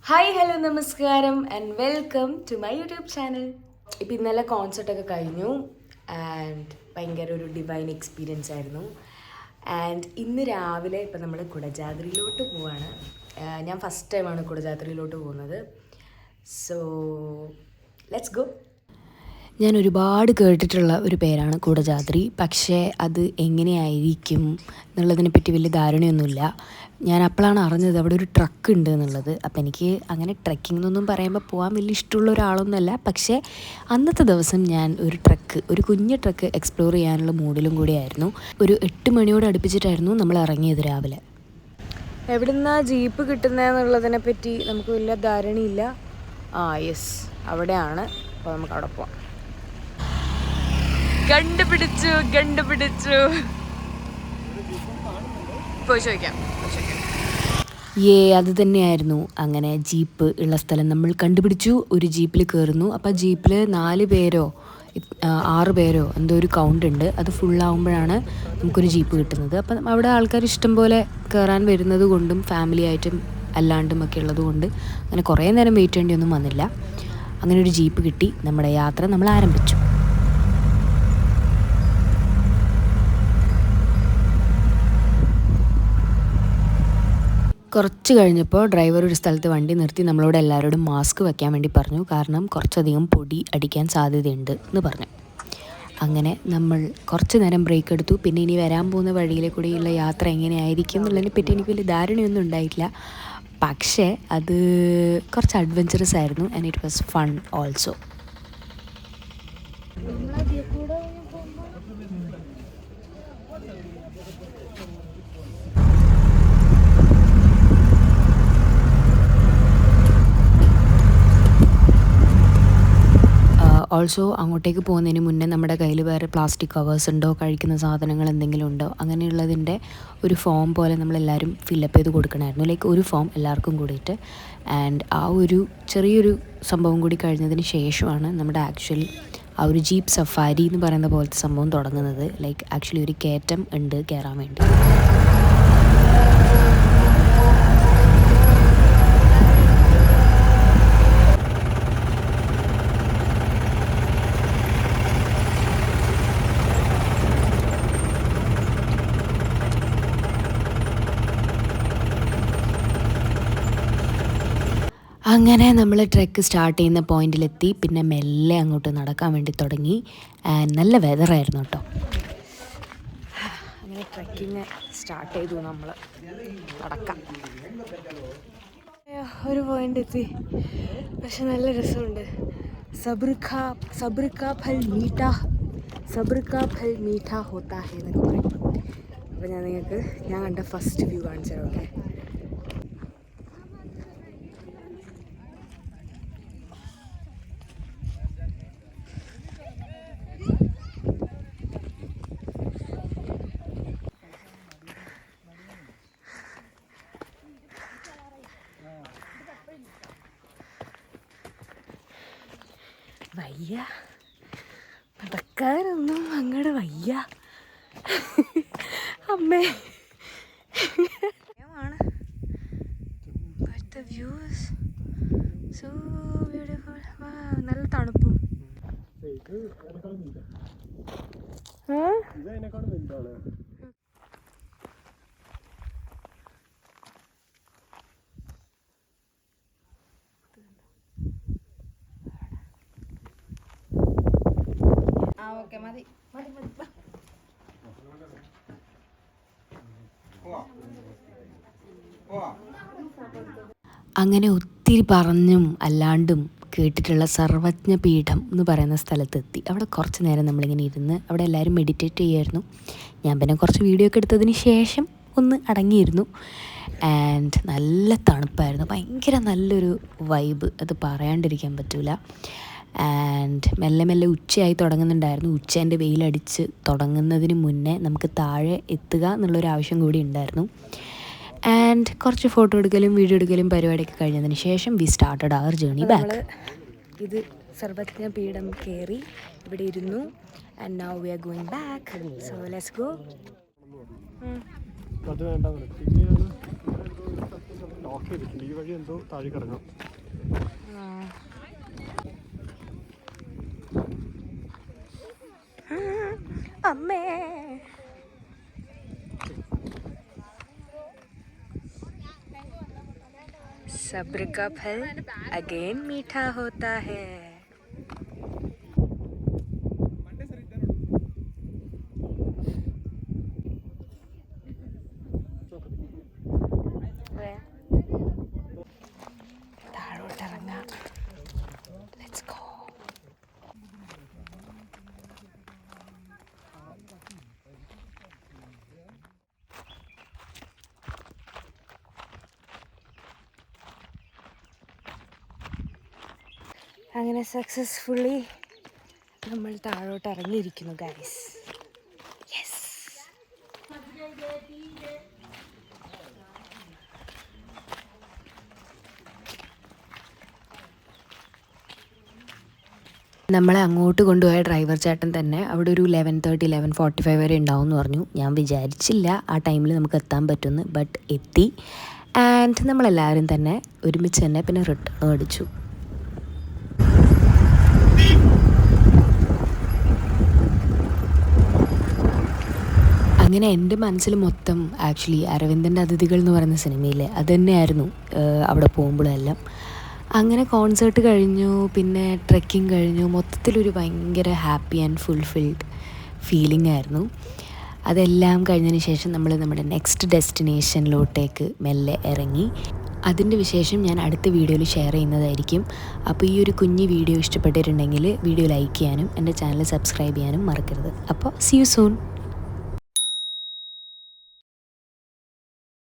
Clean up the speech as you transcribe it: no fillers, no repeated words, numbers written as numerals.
Hi hello നമസ്കാരം and welcome to my YouTube channel. ഇപ്പം ഇന്നലെ കോൺസെർട്ടൊക്കെ കഴിഞ്ഞു ആൻഡ് ഭയങ്കര ഒരു ഡിവൈൻ എക്സ്പീരിയൻസ് ആയിരുന്നു. ആൻഡ് ഇന്ന് രാവിലെ ഇപ്പം നമ്മൾ കുടജാദ്രിയിലോട്ട് പോവാണ്. ഞാൻ ഫസ്റ്റ് ടൈമാണ് കുടജാദ്രിയിലോട്ട് പോകുന്നത്. So let's go. ഞാൻ ഒരുപാട് കേട്ടിട്ടുള്ള ഒരു പേരാണ് കുടജാദ്രി. പക്ഷേ അത് എങ്ങനെയായിരിക്കും എന്നുള്ളതിനെ പറ്റി വലിയ ധാരണയൊന്നുമില്ല. ഞാൻ അപ്പോഴാണ് അറിഞ്ഞത് അവിടെ ഒരു ട്രക്ക് ഉണ്ട് എന്നുള്ളത്. അപ്പോൾ എനിക്ക് അങ്ങനെ ട്രക്കിംഗ് എന്നൊന്നും പറയുമ്പോൾ പോകാൻ വലിയ ഇഷ്ടമുള്ള ഒരാളൊന്നുമല്ല. പക്ഷേ അന്നത്തെ ദിവസം ഞാൻ ഒരു കുഞ്ഞ് ട്രക്ക് എക്സ്പ്ലോർ ചെയ്യാനുള്ള മൂഡിലും കൂടിയായിരുന്നു. ഒരു 8 മണിയോട് അടുപ്പിച്ചിട്ടായിരുന്നു നമ്മൾ ഇറങ്ങിയത് രാവിലെ. എവിടുന്നാ ജീപ്പ് കിട്ടുന്നതെന്നുള്ളതിനെ പറ്റി നമുക്ക് വലിയ ധാരണയില്ല. യെസ്, അവിടെയാണ്. അപ്പോൾ നമുക്ക് അവിടെ പോവാം. കണ്ടുപിടിച്ചു പോയി ചോദിക്കാം. അത് തന്നെയായിരുന്നു. അങ്ങനെ ജീപ്പ് ഉള്ള സ്ഥലം നമ്മൾ കണ്ടുപിടിച്ചു. ഒരു ജീപ്പിൽ കയറുന്നു. അപ്പോൾ ജീപ്പിൽ 4 പേരോ 6 പേരോ എന്തോ ഒരു കൗണ്ട് ഉണ്ട്. അത് ഫുള്ളാകുമ്പോഴാണ് നമുക്കൊരു ജീപ്പ് കിട്ടുന്നത്. അപ്പം അവിടെ ആൾക്കാർ ഇഷ്ടം പോലെ കയറാൻ വരുന്നത് കൊണ്ടും ഫാമിലി ആയിട്ടും അല്ലാണ്ടും ഒക്കെ ഉള്ളത് കൊണ്ട് അങ്ങനെ കുറേ നേരം വെയിറ്റ് ചെയ്യേണ്ടിയൊന്നും വന്നില്ല. അങ്ങനെ ഒരു ജീപ്പ് കിട്ടി. നമ്മുടെ യാത്ര നമ്മൾ ആരംഭിച്ചു. കുറച്ച് കഴിഞ്ഞപ്പോൾ ഡ്രൈവർ ഒരു സ്ഥലത്ത് വണ്ടി നിർത്തി നമ്മളോട് എല്ലാവരോടും മാസ്ക് വയ്ക്കാൻ വേണ്ടി പറഞ്ഞു. കാരണം കുറച്ചധികം പൊടി അടിക്കാൻ സാധ്യതയുണ്ട് എന്ന് പറഞ്ഞു. അങ്ങനെ നമ്മൾ കുറച്ച് നേരം ബ്രേക്ക് എടുത്തു. പിന്നെ ഇനി വരാൻ പോകുന്ന വഴിയിലെ കൂടിയുള്ള യാത്ര എങ്ങനെയായിരിക്കും എന്നുള്ളതിനെ പറ്റി എനിക്ക് വലിയ ധാരണയൊന്നും ഉണ്ടായിട്ടില്ല. പക്ഷേ അത് കുറച്ച് അഡ്വഞ്ചറസ് ആയിരുന്നു and it was fun also. Also അങ്ങോട്ടേക്ക് പോകുന്നതിന് മുന്നേ നമ്മുടെ കയ്യിൽ വേറെ പ്ലാസ്റ്റിക് കവേഴ്സ് ഉണ്ടോ, കഴിക്കുന്ന സാധനങ്ങൾ എന്തെങ്കിലും ഉണ്ടോ, അങ്ങനെയുള്ളതിൻ്റെ ഒരു ഫോം പോലെ നമ്മളെല്ലാവരും ഫില്ലപ്പ് ചെയ്ത് കൊടുക്കണമായിരുന്നു. ലൈക്ക് ഒരു ഫോം എല്ലാവർക്കും കൂടിയിട്ട്. ആൻഡ് ആ ഒരു ചെറിയൊരു സംഭവം കൂടി കഴിഞ്ഞതിന് ശേഷമാണ് നമ്മുടെ ആക്ച്വലി ആ ഒരു ജീപ്പ് സഫാരി എന്ന് പറയുന്ന പോലത്തെ സംഭവം തുടങ്ങുന്നത്. ലൈക്ക് ആക്ച്വലി ഒരു കയറ്റം ഉണ്ട് കയറാൻ വേണ്ടി. അങ്ങനെ നമ്മൾ ട്രെക്ക് സ്റ്റാർട്ട് ചെയ്യുന്ന പോയിന്റിലെത്തി. പിന്നെ മെല്ലെ അങ്ങോട്ട് നടക്കാൻ വേണ്ടി തുടങ്ങി. നല്ല വെതറായിരുന്നു കേട്ടോ. അങ്ങനെ ട്രെക്കിങ് സ്റ്റാർട്ട് ചെയ്തു. നമ്മൾ നടക്കാം. ഒരു പോയിന്റ് എത്തി. പക്ഷെ നല്ല രസമുണ്ട്. സബ്ർ കാ ഫൽ മീഠാ ഹോത്താ ഹൈ എന്നൊക്കെ പറയും. അപ്പോൾ ഞാൻ കണ്ട ഫസ്റ്റ് വ്യൂ കാണിച്ചു തരാം. ഓക്കെ, വയ്യ, നടക്കാനൊന്നും അങ്ങോട്ട് വയ്യ. അമ്മേ, വ്യൂസ് സോ ബ്യൂട്ടിഫുൾ. നല്ല തണുപ്പും. അങ്ങനെ ഒത്തിരി പറഞ്ഞും അല്ലാണ്ടും കേട്ടിട്ടുള്ള സർവജ്ഞ പീഠം എന്ന് പറയുന്ന സ്ഥലത്തെത്തി. അവിടെ കുറച്ച് നേരം നമ്മളിങ്ങനെ ഇരുന്ന് അവിടെ എല്ലാവരും മെഡിറ്റേറ്റ് ചെയ്യായിരുന്നു. ഞാൻ പിന്നെ കുറച്ച് വീഡിയോ ഒക്കെ എടുത്തതിന് ശേഷം ഒന്ന് അടങ്ങിയിരുന്നു. ആൻഡ് നല്ല തണുപ്പായിരുന്നു. ഭയങ്കര നല്ലൊരു വൈബ്, അത് പറയാണ്ടിരിക്കാൻ പറ്റില്ല. ആൻഡ് മെല്ലെ മെല്ലെ ഉച്ചയായി തുടങ്ങുന്നുണ്ടായിരുന്നു. ഉച്ചേൻ്റെ വെയിലടിച്ച് തുടങ്ങുന്നതിന് മുന്നേ നമുക്ക് താഴെ എത്തുക എന്നുള്ളൊരു ആവശ്യം കൂടി ഉണ്ടായിരുന്നു. ആൻഡ് കുറച്ച് ഫോട്ടോ എടുക്കലും വീഡിയോ എടുക്കലും പരിപാടിയൊക്കെ കഴിഞ്ഞതിന് ശേഷം we started our journey back. ഇത് സർവജ്ഞ പീഠം കയറി ഇവിടെ ഇരുന്നു. And now we are going back. So let's go. Lock ചെയ്തിട്ടുണ്ട്. ഈ വഴി എന്തോ താഴെ കിടങ്ങാം. അമ്മേ सब्र का फल अगेन मीठा होता है. താഴോട്ടിറങ്ങാം. Let's go. അങ്ങനെ സക്സസ്ഫുള്ളി നമ്മൾ താഴോട്ട് ഇറങ്ങിയിരിക്കുന്നു ഗൈസ്. യെസ്. നമ്മളെ അങ്ങോട്ട് കൊണ്ടുപോയ ഡ്രൈവർ ചേട്ടൻ തന്നെ അവിടെ ഒരു 11:30 11:45 വരെ ഉണ്ടാവും എന്ന് പറഞ്ഞു. ഞാൻ വിചാരിച്ചില്ല ആ ടൈമിൽ നമുക്ക് എത്താൻ പറ്റുമെന്ന്. ബട്ട് എത്തി. ആൻഡ് നമ്മളെല്ലാവരും തന്നെ ഒരുമിച്ച് തന്നെ പിന്നെ റിട്ടേൺ അടിച്ചു. അങ്ങനെ എൻ്റെ മനസ്സിൽ മൊത്തം ആക്ച്വലി അരവിന്ദൻ്റെ അതിഥികൾ എന്ന് പറയുന്ന സിനിമയിലെ അത് തന്നെയായിരുന്നു അവിടെ പോകുമ്പോഴെല്ലാം. അങ്ങനെ കോൺസേർട്ട് കഴിഞ്ഞു, പിന്നെ ട്രെക്കിങ് കഴിഞ്ഞു. മൊത്തത്തിലൊരു ഭയങ്കര ഹാപ്പി ആൻഡ് ഫുൾഫിൽഡ് ഫീലിംഗ് ആയിരുന്നു. അതെല്ലാം കഴിഞ്ഞതിന് ശേഷം നമ്മൾ നമ്മുടെ നെക്സ്റ്റ് ഡെസ്റ്റിനേഷനിലോട്ടേക്ക് മെല്ലെ ഇറങ്ങി. അതിൻ്റെ വിശേഷം ഞാൻ അടുത്ത വീഡിയോയിൽ ഷെയർ ചെയ്യുന്നതായിരിക്കും. അപ്പോൾ ഈ ഒരു കുഞ്ഞു വീഡിയോ ഇഷ്ടപ്പെട്ടിട്ടുണ്ടെങ്കിൽ വീഡിയോ ലൈക്ക് ചെയ്യാനും എൻ്റെ ചാനൽ സബ്സ്ക്രൈബ് ചെയ്യാനും മറക്കരുത്. അപ്പോൾ സീ യു സൂൺ.